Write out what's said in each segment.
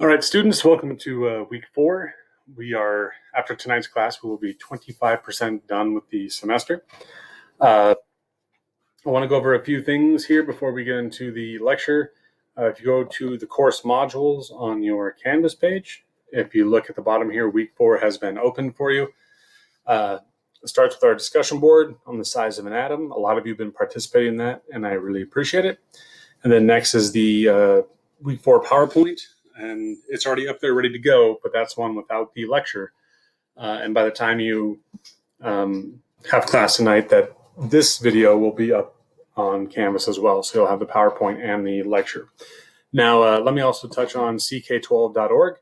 All right, students, welcome to week 4. We are, after tonight's class, we will be 25% done with the semester. I want to go over a few things here before we get into the lecture. If you go to the course modules on your Canvas page, if you look at the bottom here, week 4 has been opened for you. It starts with our discussion board on the size of an atom. A lot of you have been participating in that, and I really appreciate it. And then next is the week 4 PowerPoint. And it's already up there ready to go, but that's one without the lecture. And by the time you have class tonight, that this video will be up on Canvas as well. So you'll have the PowerPoint and the lecture. Now, let me also touch on ck12.org.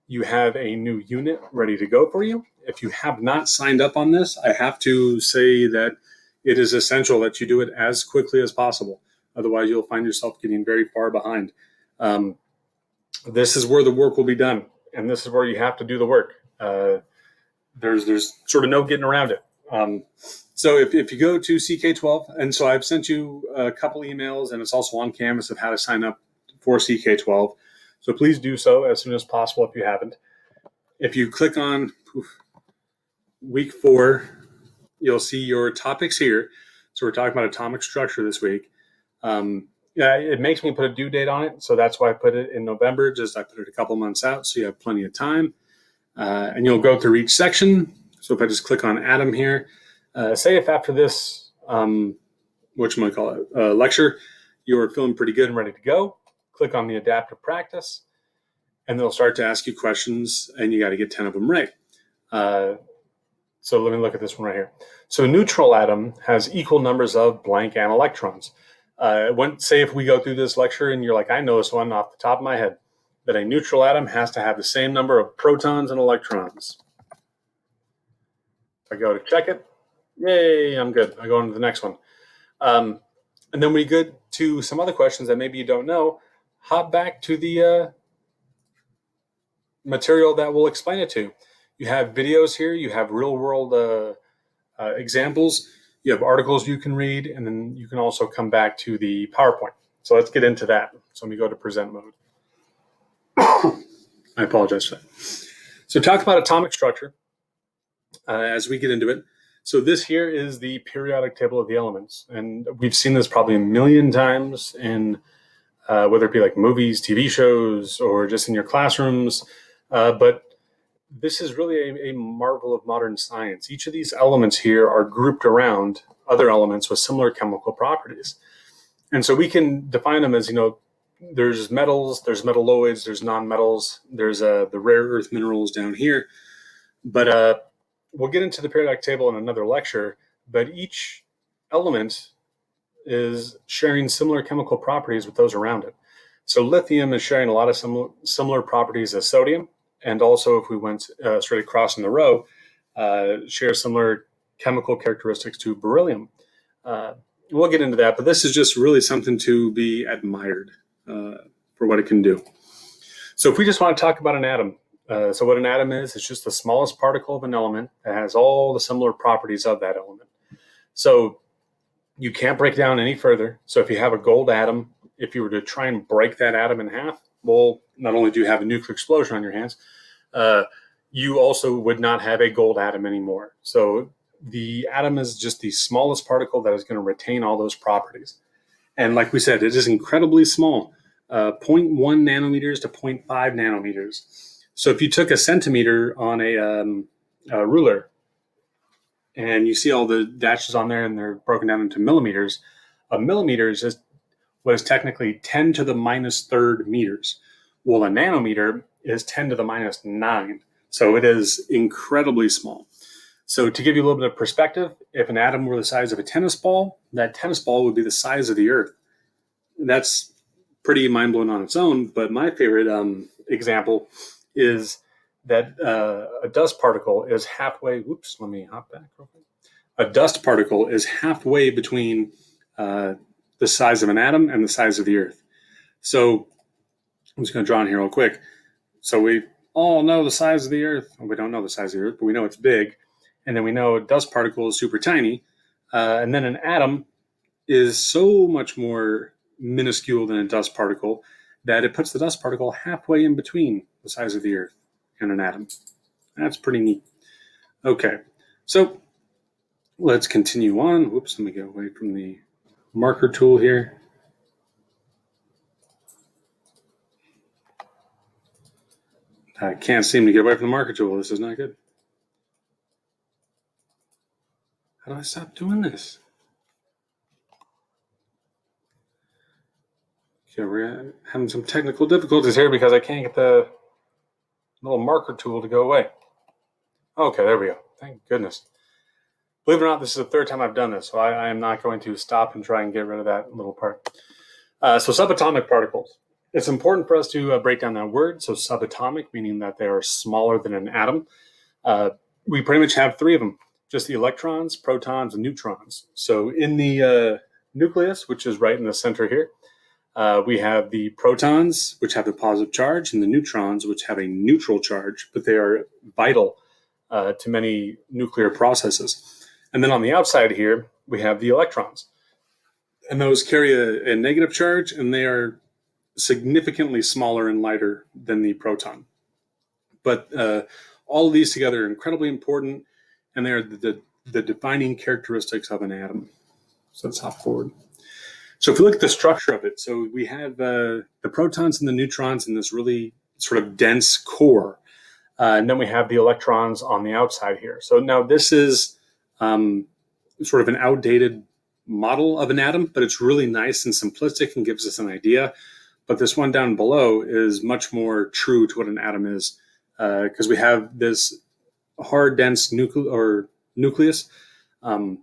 You have a new unit ready to go for you. If you have not signed up on this, I have to say that it is essential that you do it as quickly as possible. Otherwise, you'll find yourself getting very far behind. This is where the work will be done, and this is where you have to do the work. There's sort of no getting around it. So if you go to CK12, and so I've sent you a couple emails, and it's also on Canvas of how to sign up for CK12. So please do so as soon as possible if you haven't. If you click on week 4, you'll see your topics here. So we're talking about atomic structure this week. Yeah, it makes me put a due date on it, so that's why I put it in November. I put it a couple months out, so you have plenty of time. And you'll go through each section. So if I just click on Atom here, say if after this, lecture, you're feeling pretty good and ready to go, click on the adaptive practice, and they'll start to ask you questions, and you got to get 10 of them right. So let me look at this one right here. So a neutral atom has equal numbers of blank and electrons. Say if we go through this lecture and you're like, I know this one off the top of my head, that a neutral atom has to have the same number of protons and electrons. If I go to check it, yay, I'm good. I go on to the next one. And then we get to some other questions that maybe you don't know. Hop back to the material that will explain it to you. You have videos here. You have real world examples. You have articles you can read, and then you can also come back to the PowerPoint. So let's get into that. So let me go to present mode. I apologize for that. So talk about atomic structure as we get into it. So this here is the periodic table of the elements. And we've seen this probably a million times in whether it be like movies, TV shows, or just in your classrooms. But this is really a marvel of modern science. Each of these elements here are grouped around other elements with similar chemical properties. And so we can define them as, there's metals, there's metalloids, there's nonmetals, there's the rare earth minerals down here. But we'll get into the periodic table in another lecture, but each element is sharing similar chemical properties with those around it. So lithium is sharing a lot of similar properties as sodium. And also, if we went straight across in the row, share similar chemical characteristics to beryllium. We'll get into that, but this is just really something to be admired for what it can do. So if we just want to talk about an atom, so what an atom is, it's just the smallest particle of an element that has all the similar properties of that element. So you can't break it down any further. So if you have a gold atom, if you were to try and break that atom in half, well, not only do you have a nuclear explosion on your hands, you also would not have a gold atom anymore. So the atom is just the smallest particle that is going to retain all those properties. And like we said, it is incredibly small, 0.1 nanometers to 0.5 nanometers. So if you took a centimeter on a ruler and you see all the dashes on there and they're broken down into millimeters, a millimeter is just what is technically 10 to the minus third meters. Well, a nanometer is 10 to the minus 9. So it is incredibly small. So to give you a little bit of perspective, if an atom were the size of a tennis ball, that tennis ball would be the size of the Earth. That's pretty mind-blowing on its own, but my favorite example is that a dust particle is halfway, let me hop back real quick. A dust particle is halfway between the size of an atom and the size of the Earth. So I'm just going to draw in here real quick. So we all know the size of the Earth. Well, we don't know the size of the Earth, but we know it's big. And then we know a dust particle is super tiny. And then an atom is so much more minuscule than a dust particle. that it puts the dust particle halfway in between the size of the Earth and an atom. That's pretty neat. Okay, so let's continue on. Whoops, let me get away from the marker tool here. I can't seem to get away from the marker tool. This is not good. How do I stop doing this? Okay, we're having some technical difficulties here because I can't get the little marker tool to go away. Okay, there we go. Thank goodness. Believe it or not, this is the third time I've done this, so I am not going to stop and try and get rid of that little part. So subatomic particles. It's important for us to break down that word. So subatomic, meaning that they are smaller than an atom. We pretty much have three of them, just the electrons, protons, and neutrons. So in the nucleus, which is right in the center here, we have the protons, which have a positive charge, and the neutrons, which have a neutral charge, but they are vital to many nuclear processes. And then on the outside here, we have the electrons. And those carry a negative charge, and they are significantly smaller and lighter than the proton. But all of these together are incredibly important, and they are the defining characteristics of an atom. So let's hop forward. So if we look at the structure of it, so we have the protons and the neutrons in this really sort of dense core. And then we have the electrons on the outside here. So now this is sort of an outdated model of an atom, but it's really nice and simplistic and gives us an idea. But this one down below is much more true to what an atom is, because we have this hard, dense nucleus, and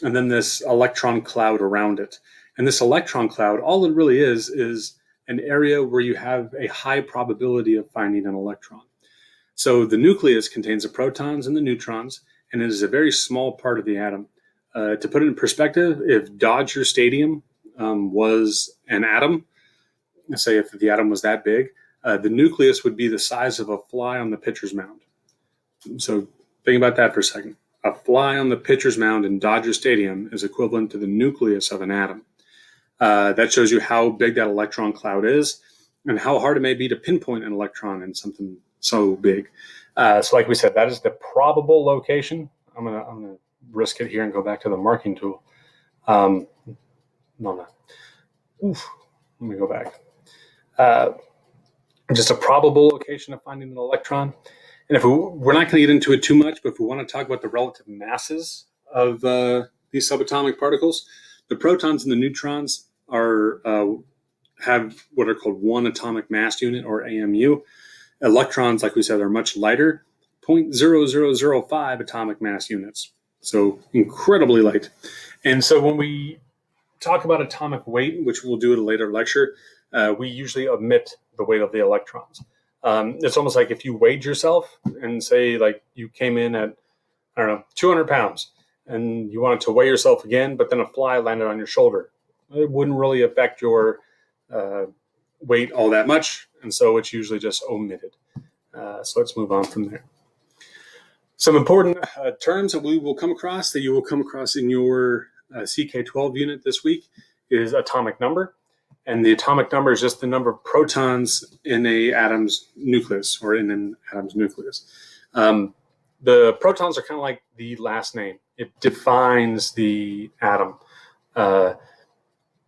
then this electron cloud around it. And this electron cloud, all it really is an area where you have a high probability of finding an electron. So the nucleus contains the protons and the neutrons, and it is a very small part of the atom. To put it in perspective, if Dodger Stadium was an atom, say if the atom was that big, the nucleus would be the size of a fly on the pitcher's mound. So think about that for a second. A fly on the pitcher's mound in Dodger Stadium is equivalent to the nucleus of an atom. That shows you how big that electron cloud is and how hard it may be to pinpoint an electron in something so big. So like we said, that is the probable location. I'm gonna risk it here and go back to the marking tool. Let me go back. Just a probable location of finding an electron. And if we're not going to get into it too much, but if we want to talk about the relative masses of these subatomic particles, the protons and the neutrons have what are called one atomic mass unit, or AMU. Electrons, like we said, are much lighter, 0.0005 atomic mass units. So incredibly light. And so when we talk about atomic weight, which we'll do in a later lecture, we usually omit the weight of the electrons. It's almost like if you weighed yourself and say like you came in at, 200 pounds and you wanted to weigh yourself again, but then a fly landed on your shoulder. It wouldn't really affect your weight all that much. And so it's usually just omitted. So let's move on from there. Some important terms that we will come across, that you will come across in your CK12 unit this week, is atomic number. And the atomic number is just the number of protons in an atom's nucleus, or in an atom's nucleus. The protons are kind of like the last name. It defines the atom.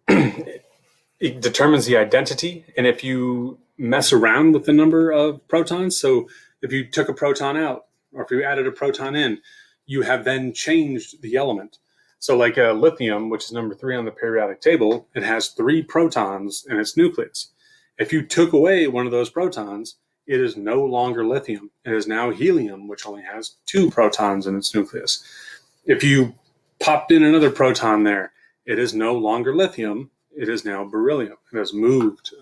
It determines the identity. And if you mess around with the number of protons, so if you took a proton out, or if you added a proton in, you have then changed the element. So like lithium, which is number 3 on the periodic table, it has 3 protons in its nucleus. If you took away one of those protons, it is no longer lithium. It is now helium, which only has 2 protons in its nucleus. If you popped in another proton there, it is no longer lithium. It is now beryllium. It has moved,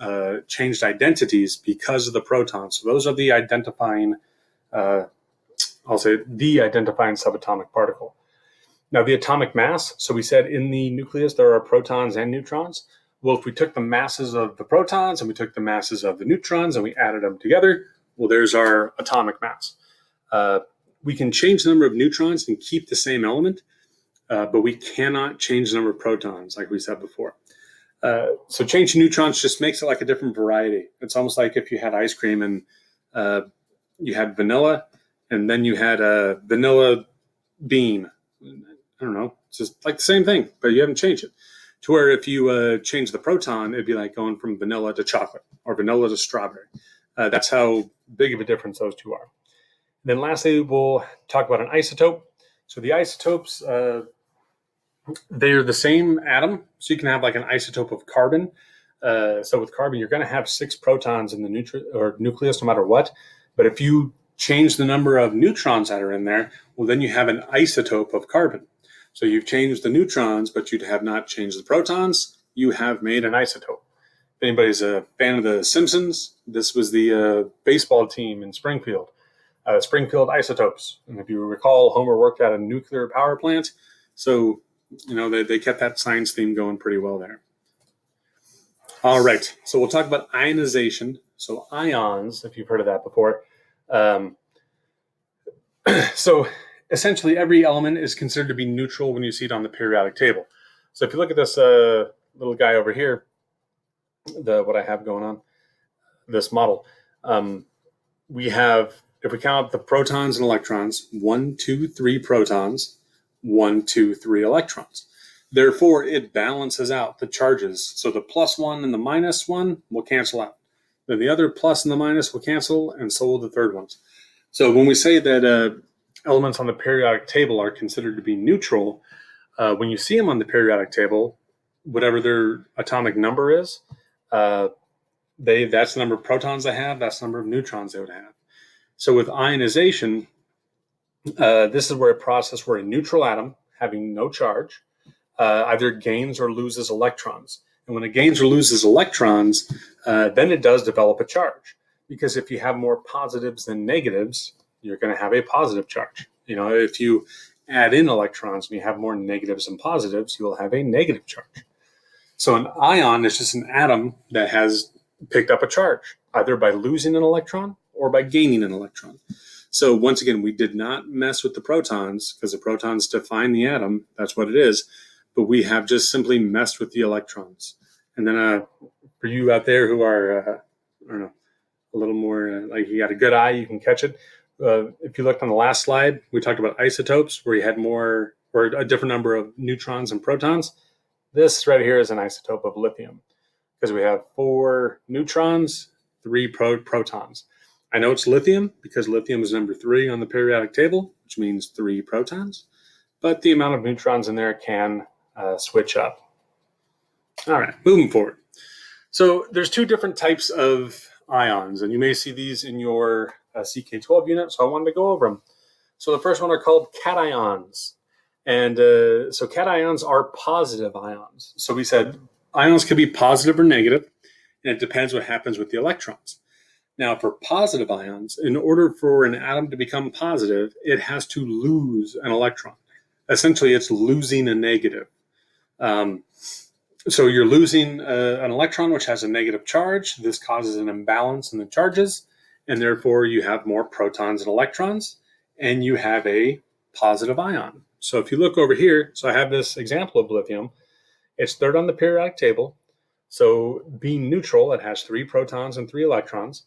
changed identities because of the protons. So those are the identifying, the identifying subatomic particle. Now, the atomic mass, so we said in the nucleus there are protons and neutrons. Well, if we took the masses of the protons and we took the masses of the neutrons and we added them together, well, there's our atomic mass. We can change the number of neutrons and keep the same element, but we cannot change the number of protons, like we said before. So changing neutrons just makes it like a different variety. It's almost like if you had ice cream and you had vanilla, and then you had a vanilla bean. I don't know. It's just like the same thing, but you haven't changed it. To where if you change the proton, it'd be like going from vanilla to chocolate or vanilla to strawberry. That's how big of a difference those two are. Then lastly, we'll talk about an isotope. So the isotopes, they're the same atom. So you can have like an isotope of carbon. So with carbon, you're going to have 6 protons in the nucleus no matter what. But if you change the number of neutrons that are in there, well, then you have an isotope of carbon. So you've changed the neutrons, but you have not changed the protons. You have made an isotope. If anybody's a fan of The Simpsons, this was the baseball team in Springfield, Springfield Isotopes. And if you recall, Homer worked at a nuclear power plant. So, they kept that science theme going pretty well there. All right. So we'll talk about ionization. So ions, if you've heard of that before. So essentially, every element is considered to be neutral when you see it on the periodic table. So if you look at this little guy over here, what I have going on, this model, we have, if we count the protons and electrons, 1, 2, 3 protons, 1, 2, 3 electrons. Therefore, it balances out the charges. So the +1 and the -1 will cancel out. Then the other plus and the minus will cancel, and so will the third ones. So when we say that elements on the periodic table are considered to be neutral, when you see them on the periodic table, whatever their atomic number is, that's the number of protons they have, that's the number of neutrons they would have. So with ionization, this is where a process where a neutral atom having no charge either gains or loses electrons. And when it gains or loses electrons, then it does develop a charge. Because if you have more positives than negatives, you're going to have a positive charge. If you add in electrons and you have more negatives than positives, you will have a negative charge. So an ion is just an atom that has picked up a charge, either by losing an electron or by gaining an electron. So once again, we did not mess with the protons because the protons define the atom. That's what it is. But we have just simply messed with the electrons. And then for you out there who are, I don't know, a little more like you got a good eye, you can catch it. If you looked on the last slide, we talked about isotopes where you had more or a different number of neutrons and protons. This right here is an isotope of lithium because we have 4 neutrons, 3 protons. I know it's lithium because lithium is number 3 on the periodic table, which means 3 protons, but the amount of neutrons in there can switch up. All right, moving forward. So there's 2 different types of ions, and you may see these in your CK12 unit, so I wanted to go over them. So the first one are called cations. And so cations are positive ions. So we said ions can be positive or negative, and it depends what happens with the electrons. Now, for positive ions, in order for an atom to become positive, it has to lose an electron. Essentially, it's losing a negative. So you're losing an electron, which has a negative charge. This causes an imbalance in the charges, and therefore you have more protons and electrons, and you have a positive ion. So if you look over here, so I have this example of lithium. It's 3rd on the periodic table. So being neutral, it has 3 protons and 3 electrons.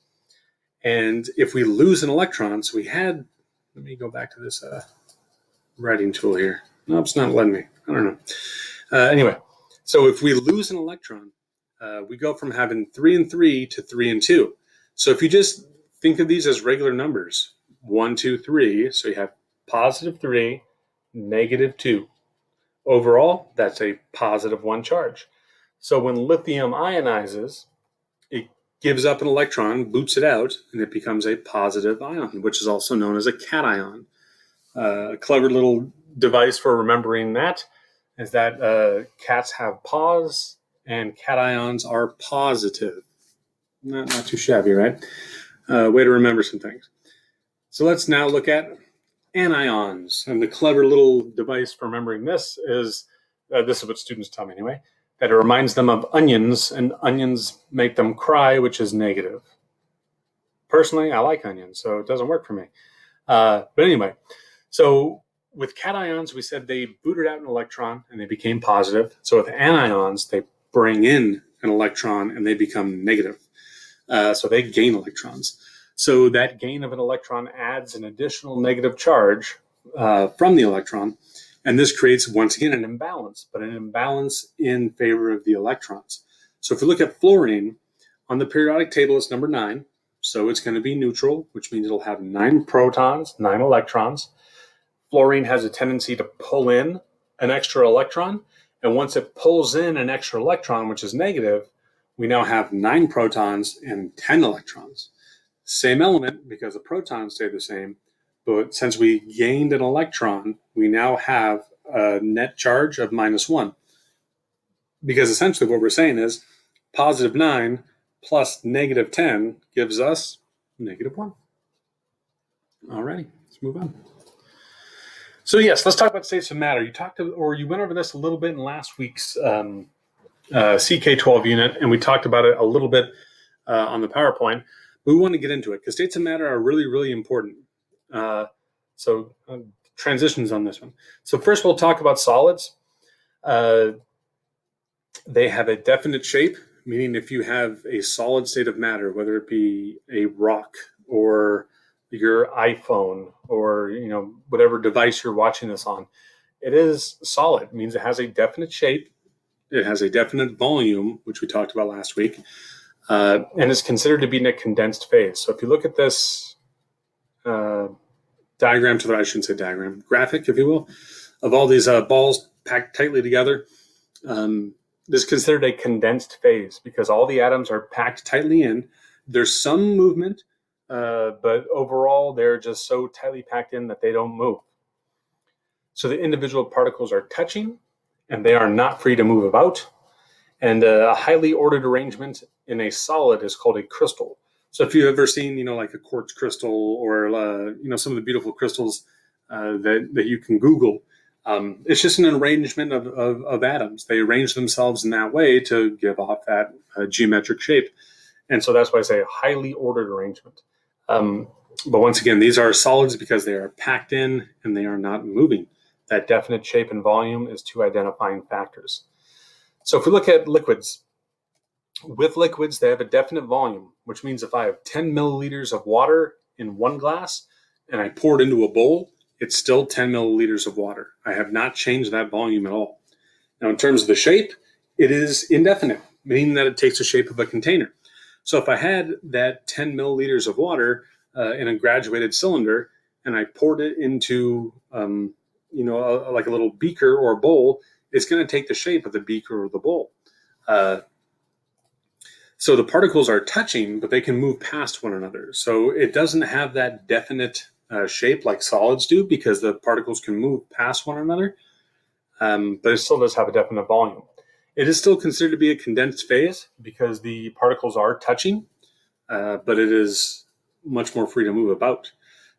And if we lose an electron, so we had, let me go back to this writing tool here. No, it's not letting me. I don't know. Anyway, so if we lose an electron, we go from having 3 and 3 to 3 and 2. So if you just think of these as regular numbers, 1, 2, 3, so you have positive 3, negative 2. Overall, that's a positive 1 charge. So when lithium ionizes, it gives up an electron, boots it out, and it becomes a positive ion, which is also known as a cation. A clever little device for remembering that is that cats have paws and cations are positive. Not too shabby, right? Way to remember some things. So let's now look at anions. And the clever little device for remembering this is what students tell me anyway, that it reminds them of onions, and onions make them cry, which is negative. Personally, I like onions, so it doesn't work for me. But anyway, so with cations, we said they booted out an electron and they became positive. So with anions, they bring in an electron and they become negative. So they gain electrons. So that gain of an electron adds an additional negative charge from the electron. And this creates, once again, an imbalance, but an imbalance in favor of the electrons. So if we look at fluorine, on the periodic table, it's number 9. So it's going to be neutral, which means it'll have 9 protons, 9 electrons. Fluorine has a tendency to pull in an extra electron. And once it pulls in an extra electron, which is negative, we now have 9 protons and 10 electrons. Same element because the protons stay the same. But since we gained an electron, we now have a net charge of -1. Because essentially what we're saying is positive 9 plus negative 10 gives us -1. Alrighty, let's move on. So yes, let's talk about states of matter. You went over this a little bit in last week's CK12 unit, and we talked about it a little bit on the PowerPoint. But we want to get into it because states of matter are really, really important. So transitions on this one. So first we'll talk about solids. They have a definite shape, meaning if you have a solid state of matter, whether it be a rock or your iPhone or whatever device you're watching this on, it is solid. It means it has a definite shape. It has a definite volume, which we talked about last week, and is considered to be in a condensed phase. So if you look at this graphic, if you will, of all these balls packed tightly together, this is considered a condensed phase because all the atoms are packed tightly in. There's some movement, but overall they're just so tightly packed in that they don't move. So the individual particles are touching and they are not free to move about. And a highly ordered arrangement in a solid is called a crystal. So if you've ever seen, like a quartz crystal or, some of the beautiful crystals that you can Google, it's just an arrangement of atoms. They arrange themselves in that way to give off that geometric shape. And so that's why I say a highly ordered arrangement. But once again, these are solids because they are packed in and they are not moving. That definite shape and volume is 2 identifying factors. So if we look at liquids, with liquids, they have a definite volume, which means if I have 10 milliliters of water in one glass and I pour it into a bowl, it's still 10 milliliters of water. I have not changed that volume at all. Now, in terms of the shape, it is indefinite, meaning that it takes the shape of a container. So if I had that 10 milliliters of water in a graduated cylinder and I poured it into, like a little beaker or a bowl, it's going to take the shape of the beaker or the bowl. So the particles are touching, but they can move past one another. So it doesn't have that definite shape like solids do because the particles can move past one another, but it still does have a definite volume. It is still considered to be a condensed phase because the particles are touching, but it is much more free to move about.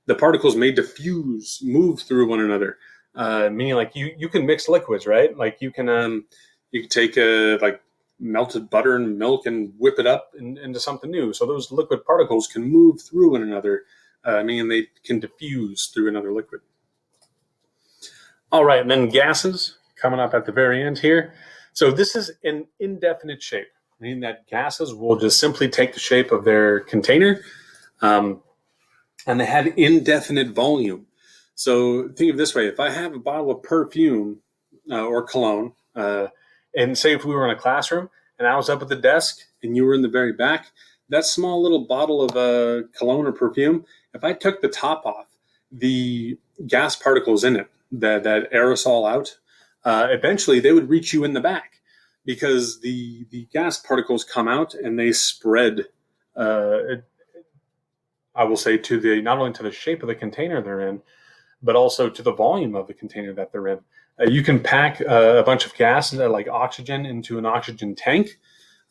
The particles may diffuse, move through one another, meaning like you can mix liquids, right? Like you can take melted butter and milk and whip it up into something new. So those liquid particles can move through one another, meaning they can diffuse through another liquid. All right, and then gases coming up at the very end here. So this is an indefinite shape, meaning that gases will just simply take the shape of their container, and they have indefinite volume. So think of it this way. If I have a bottle of perfume or cologne, and say if we were in a classroom and I was up at the desk and you were in the very back, that small little bottle of cologne or perfume, if I took the top off, the gas particles in it, that aerosol out, eventually they would reach you in the back because the gas particles come out and they spread, I will say, not only to the shape of the container they're in, but also to the volume of the container that they're in. You can pack a bunch of gas like oxygen into an oxygen tank,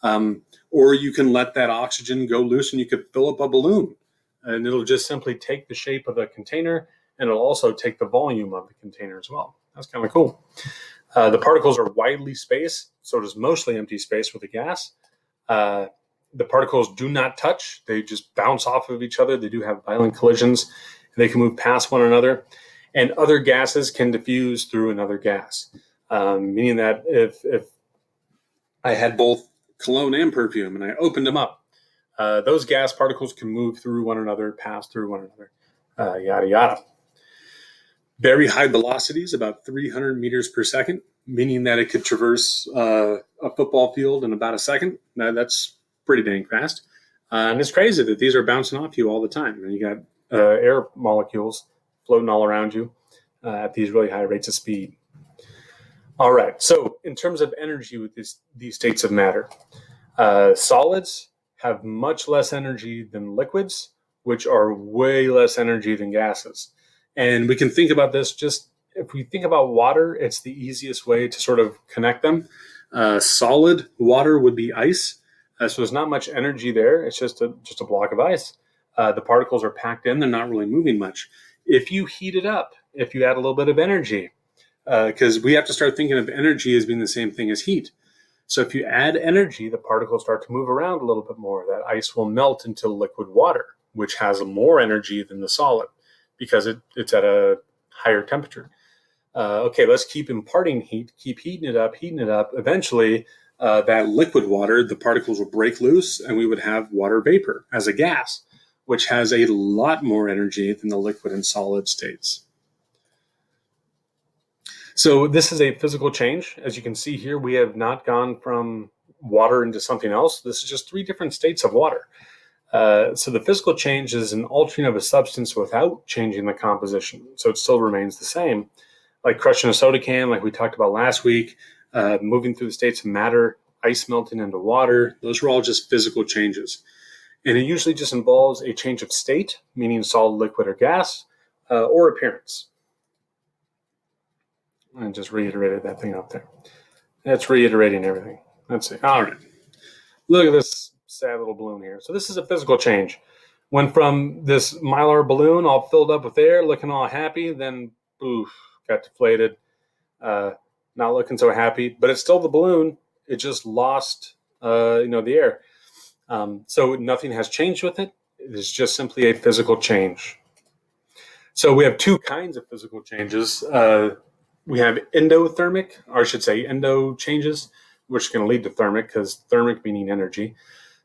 or you can let that oxygen go loose and you could fill up a balloon. And it'll just simply take the shape of the container and it'll also take the volume of the container as well. That's kind of cool. The particles are widely spaced, so it is mostly empty space with the gas. The particles do not touch. They just bounce off of each other. They do have violent collisions. They can move past one another. And other gases can diffuse through another gas, meaning that if I had both cologne and perfume, and I opened them up. Those gas particles can move through one another, pass through one another, yada yada. Very high velocities, about 300 meters per second, meaning that it could traverse a football field in about a second. That's pretty dang fast. And it's crazy that these are bouncing off you all the time. And you got air molecules floating all around you at these really high rates of speed. All right. So in terms of energy with these states of matter, solids have much less energy than liquids, which are way less energy than gases. And we can think about this just if we think about water, it's the easiest way to sort of connect them. Solid water would be ice. So there's not much energy there. It's just a block of ice. The particles are packed in. They're not really moving much. If you heat it up, if you add a little bit of energy, because we have to start thinking of energy as being the same thing as heat. So if you add energy, the particles start to move around a little bit more. That ice will melt into liquid water, which has more energy than the solid because it's at a higher temperature. Okay, let's keep imparting heat, keep heating it up. Eventually, that liquid water, the particles will break loose and we would have water vapor as a gas, which has a lot more energy than the liquid and solid states. So this is a physical change. As you can see here, we have not gone from water into something else. This is just 3 different states of water. So the physical change is an altering of a substance without changing the composition. So it still remains the same. Like crushing a soda can, like we talked about last week, moving through the states of matter, ice melting into water. Those are all just physical changes. And it usually just involves a change of state, meaning solid, liquid, or gas, or appearance. I just reiterated that thing up there. That's reiterating everything. Let's see. All right. Look at this sad little balloon here. So this is a physical change. Went from this mylar balloon all filled up with air, looking all happy, then poof, got deflated. Not looking so happy, but it's still the balloon. It just lost, the air. So nothing has changed with it. It is just simply a physical change. So we have 2 kinds of physical changes. We have endothermic, or I should say endo changes, which is going to lead to thermic, because thermic meaning energy.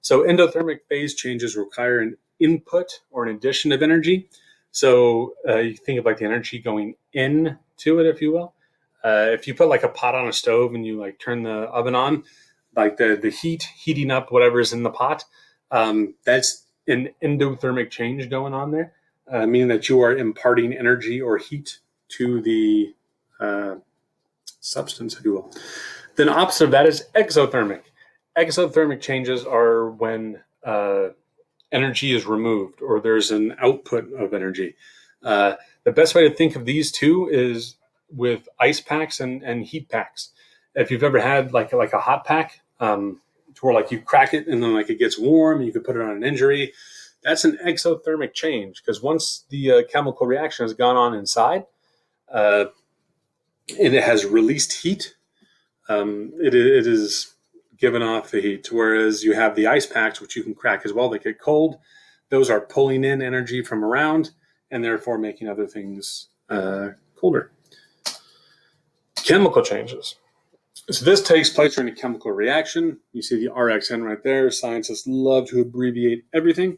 So endothermic phase changes require an input or an addition of energy. So you think of like the energy going into it, if you will. If you put like a pot on a stove and you like turn the oven on, like the heating up whatever is in the pot, that's an endothermic change going on there, meaning that you are imparting energy or heat to the substance, if you will. Then opposite of that is exothermic. Exothermic changes are when energy is removed or there's an output of energy. The best way to think of these two is with ice packs and heat packs. If you've ever had like a hot pack, to where like you crack it and then like it gets warm and you can put it on an injury, that's an exothermic change, because once the chemical reaction has gone on inside, and it has released heat, it is given off the heat. Whereas you have the ice packs, which you can crack as well, they get cold. Those are pulling in energy from around and therefore making other things colder. Chemical changes. So this takes place during a chemical reaction. You see the RXN right there. Scientists love to abbreviate everything.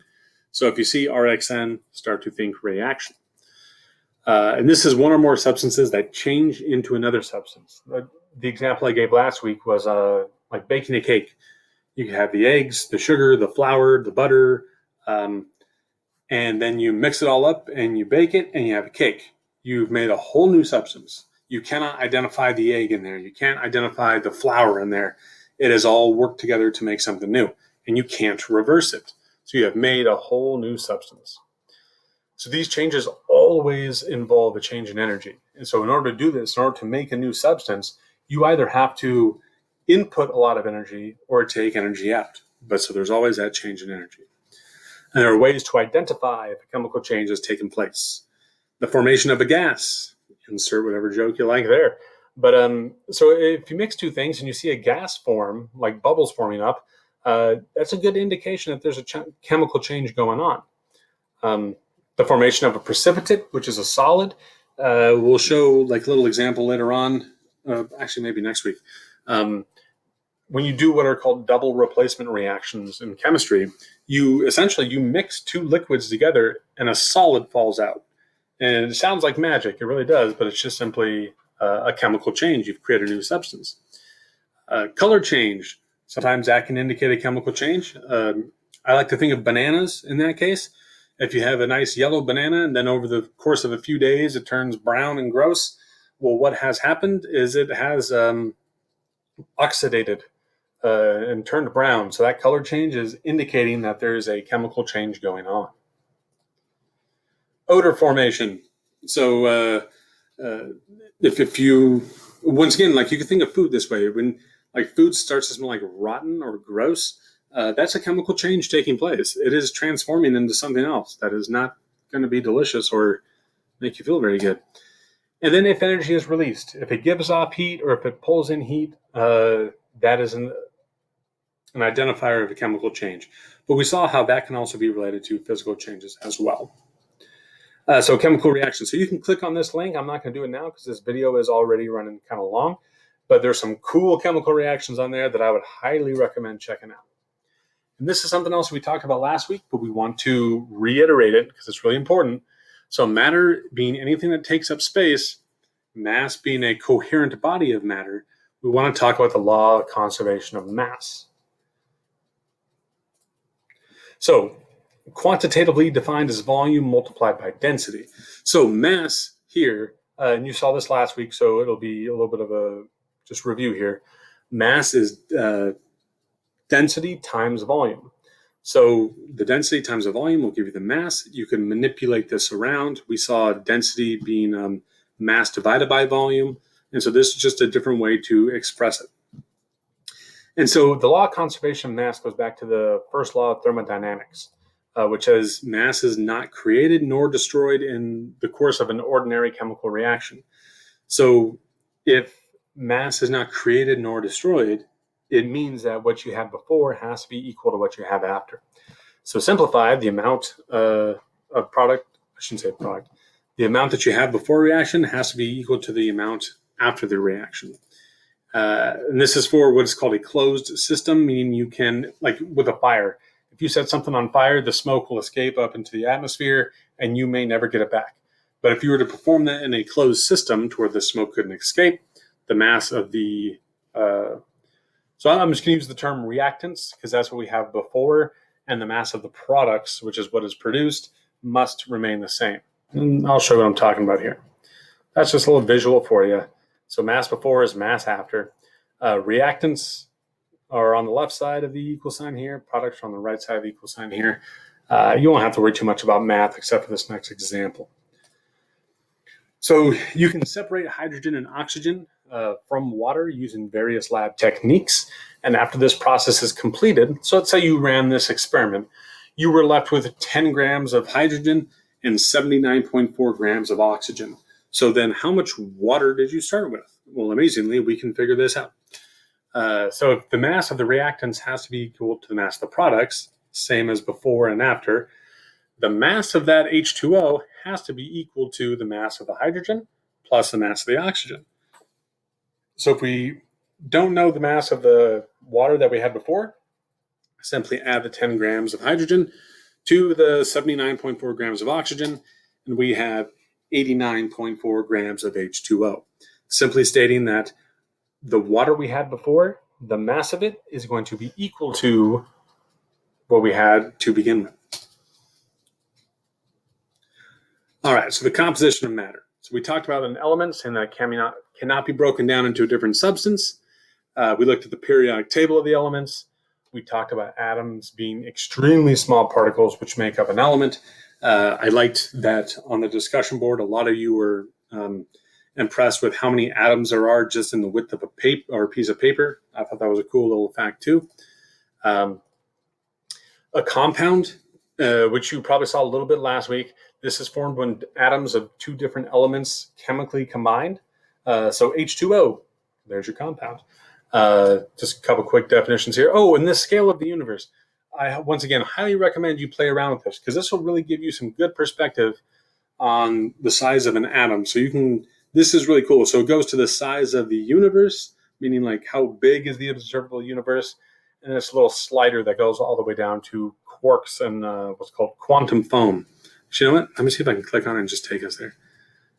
So if you see RXN, start to think reaction. And this is one or more substances that change into another substance. The example I gave last week was like baking a cake. You can have the eggs, the sugar, the flour, the butter, and then you mix it all up and you bake it and you have a cake. You've made a whole new substance. You cannot identify the egg in there. You can't identify the flour in there. It has all worked together to make something new, and you can't reverse it. So you have made a whole new substance. So these changes always involve a change in energy. And so in order to do this, in order to make a new substance, you either have to input a lot of energy or take energy out. But so there's always that change in energy. And there are ways to identify if a chemical change has taken place. The formation of a gas, insert whatever joke you like there. But so if you mix 2 things and you see a gas form, like bubbles forming up, that's a good indication that there's a chemical change going on. The formation of a precipitate, which is a solid, we'll show like a little example later on, actually maybe next week. when you do what are called double replacement reactions in chemistry, you mix two liquids together and a solid falls out. And it sounds like magic, it really does, but it's just simply a chemical change. You've created a new substance. Color change, sometimes that can indicate a chemical change. I like to think of bananas in that case. If you have a nice yellow banana and then over the course of a few days it turns brown and gross, well, what has happened is it has oxidated and turned brown. So that color change is indicating that there is a chemical change going on. Odor formation. So if you, once again, like you can think of food this way, when like food starts to smell like rotten or gross, that's a chemical change taking place. It is transforming into something else that is not going to be delicious or make you feel very good. And then if energy is released, if it gives off heat or if it pulls in heat, that is an identifier of a chemical change. But we saw how that can also be related to physical changes as well. So chemical reaction. So you can click on this link. I'm not going to do it now because this video is already running kind of long. But there's some cool chemical reactions on there that I would highly recommend checking out. And this is something else we talked about last week, but we want to reiterate it because it's really important. So matter being anything that takes up space, mass being a coherent body of matter, we want to talk about the law of conservation of mass. So quantitatively defined as volume multiplied by density. So mass here, and you saw this last week, so it'll be a little bit of a just review here. Mass is density times volume. So the density times the volume will give you the mass. You can manipulate this around. We saw density being mass divided by volume. And so this is just a different way to express it. And so the law of conservation of mass goes back to the first law of thermodynamics, which says mass is not created nor destroyed in the course of an ordinary chemical reaction. So if mass is not created nor destroyed, it means that what you had before has to be equal to what you have after. So simplified, the amount of product, I shouldn't say product, the amount that you have before reaction has to be equal to the amount after the reaction. And this is for what is called a closed system, meaning you can, like with a fire, if you set something on fire, the smoke will escape up into the atmosphere and you may never get it back. But if you were to perform that in a closed system to where the smoke couldn't escape, the mass of the, so I'm just going to use the term reactants because that's what we have before, and the mass of the products, which is what is produced, must remain the same. And I'll show you what I'm talking about here. That's just a little visual for you. So mass before is mass after. Reactants are on the left side of the equal sign here. Products are on the right side of the equal sign here. You won't have to worry too much about math except for this next example. So you can separate hydrogen and oxygen from water using various lab techniques. And after this process is completed, so let's say you ran this experiment, you were left with 10 grams of hydrogen and 79.4 grams of oxygen. So then how much water did you start with? Well, amazingly, we can figure this out. So if the mass of the reactants has to be equal to the mass of the products, same as before and after, the mass of that H2O has to be equal to the mass of the hydrogen plus the mass of the oxygen. So if we don't know the mass of the water that we had before, simply add the 10 grams of hydrogen to the 79.4 grams of oxygen, and we have 89.4 grams of H2O. Simply stating that the water we had before, the mass of it is going to be equal to what we had to begin with. All right, so the composition of matter. So we talked about an element and that cannot be broken down into a different substance. We looked at the periodic table of the elements. We talked about atoms being extremely small particles which make up an element. I liked that on the discussion board, a lot of you were impressed with how many atoms there are just in the width of a paper or a piece of paper. I thought that was a cool little fact too. A compound, which you probably saw a little bit last week. This is formed when atoms of two different elements chemically combined. So H2O, there's your compound. Just a couple quick definitions here. Oh, and this scale of the universe. I, once again, highly recommend you play around with this because this will really give you some good perspective on the size of an atom. So you can, this is really cool. So it goes to the size of the universe, meaning like how big is the observable universe, and this little slider that goes all the way down to quarks and what's called quantum foam. You know what? Let me see if I can click on it and just take us there.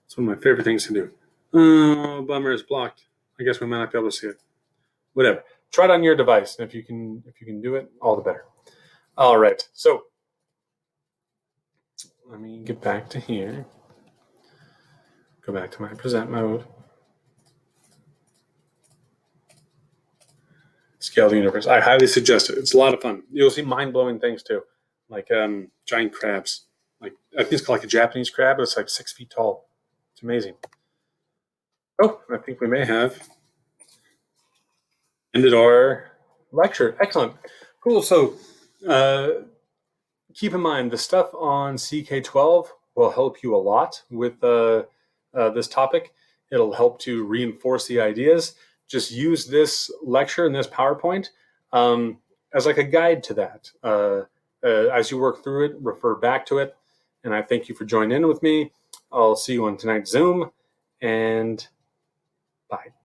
It's one of my favorite things to do. Oh, bummer, it's blocked. I guess we might not be able to see it. Whatever. Try it on your device, and if you can do it, all the better. All right. So let me get back to here. Go back to my present mode. Scale the universe. I highly suggest it. It's a lot of fun. You'll see mind-blowing things too, like giant crabs. Like I think it's called like a Japanese crab, but it's like 6 feet tall. It's amazing. Oh, I think we may have ended our lecture. Excellent. Cool. So keep in mind the stuff on CK12 will help you a lot with this topic. It'll help to reinforce the ideas. Just use this lecture and this PowerPoint as like a guide to that. As you work through it, refer back to it. And I thank you for joining in with me. I'll see you on tonight's Zoom, and bye.